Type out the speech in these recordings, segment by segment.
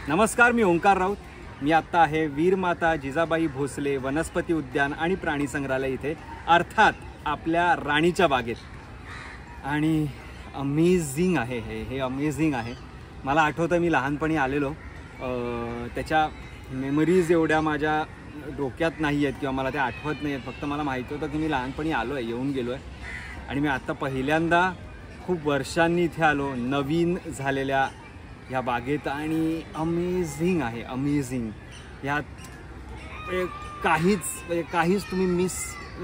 नमस्कार, मी ओंकार राऊत. मी आत्ता आहे वीरमाता जिजाबाई भोसले वनस्पती उद्यान आणि प्राणी संग्रहालय इथे, अर्थात आपल्या राणीच्या बागेत. आणि अमेझिंग आहे हे अमेझिंग आहे. मला आठवतं मी लहानपणी आलेलो, त्याच्या मेमरीज एवढ्या माझ्या डोक्यात नाही आहेत किंवा मला त्या आठवत नाही आहेत. फक्त मला माहिती होतं की मी लहानपणी आलो आहे, येऊन गेलो आहे. आणि मी आत्ता पहिल्यांदा खूप वर्षांनी इथे आलो नवीन झालेल्या ह्या बागेत. आणि अमेझिंग आहे, अमेझिंग. ह्यात काहीच तुम्ही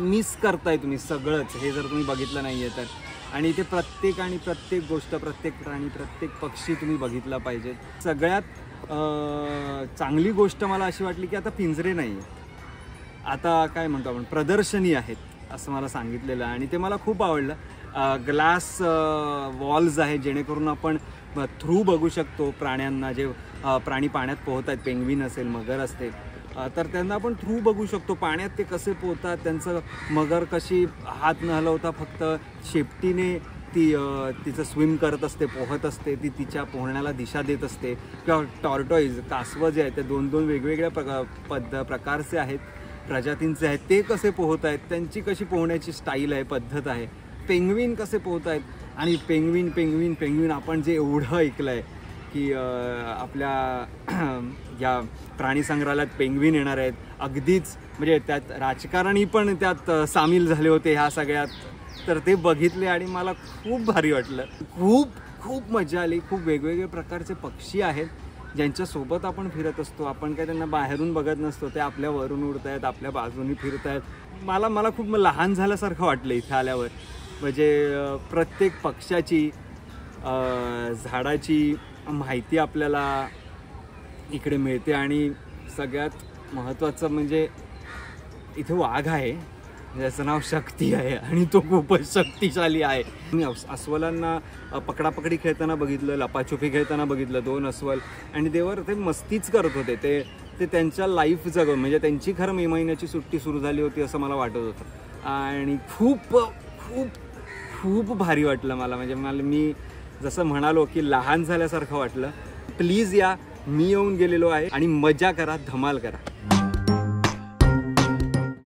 मिस करताय तुम्ही सगळंच, हे जर तुम्ही बघितलं नाही आहे तर. आणि इथे प्रत्येक गोष्ट, प्रत्येक प्राणी, प्रत्येक पक्षी तुम्ही बघितला पाहिजे. सगळ्यात चांगली गोष्ट मला अशी वाटली की आता पिंजरे नाही आहेत, आता काय म्हणतो आपण प्रदर्शनी आहेत असं मला सांगितलेलं. आणि ते मला खूप आवडलं. ग्लास वॉल्स आहे जेणेकरून आपण थ्रू बघू शकतो प्राण्यांना. जे प्राणी पाण्यात पोहत आहेत, पेंग्विन असेल, मगर असते, तर त्यांना आपण थ्रू बघू शकतो पाण्यात ते कसे पोहतात. त्यांचं मगर कशी हात न हलवता फक्त शेपटीने तिचं स्विम करत असते, पोहत असते, ती तिच्या पोहण्याला दिशा देत असते. किंवा टॉर्टॉईज, कासवं जे आहेत ते दोन वेगवेगळ्या प्रकारचे आहेत, प्रजातींचे आहेत, ते कसे पोहत आहेत, त्यांची कशी पोहण्याची स्टाईल आहे, पद्धत आहे. पेंग्विन कसे पोहत आहेत. आणि पेंग्विन आपण जे एवढं ऐकलं आहे की आपल्या या प्राणी संग्रहालयात पेंग्विन येणार आहेत. अगदीच म्हणजे त्यात राजकारणी पण त्यात सामील झाले होते ह्या सगळ्यात. तर ते बघितले आणि मला खूप भारी वाटलं. खूप मजा आली. खूप वेगवेगळे प्रकारचे पक्षी आहेत ज्यांच्यासोबत आपण फिरत असतो. आपण काय त्यांना बाहेरून बघत नसतो, ते आपल्यावरून उडत आहेत, आपल्या बाजूनी फिरत आहेत. मला खूप लहान झाल्यासारखं वाटलं इथे आल्यावर. म्हणजे प्रत्येक पक्षाची, झाडाची माहिती आपल्याला इकडे मिळते. आणि सगळ्यात महत्त्वाचं म्हणजे इथे वाघ आहे ज्याचं नाव शक्ती आहे आणि तो खूपच शक्तिशाली आहे. मी अस्वलांना पकडापकडी खेळताना बघितलं, लपाछुपी खेळताना बघितलं. 2 अस्वल आणि ते मस्तीच करत होते. ते त्यांच्या लाईफ जगून, म्हणजे त्यांची खरं मे महिन्याची सुट्टी सुरू झाली होती असं मला वाटत होतं. आणि खूप भारी वाटलं मला. म्हणजे मी जसं म्हणालो की लहान झाल्यासारखं वाटलं. प्लीज या, मी येऊन गेलेलो आहे आणि मजा करा, धमाल करा.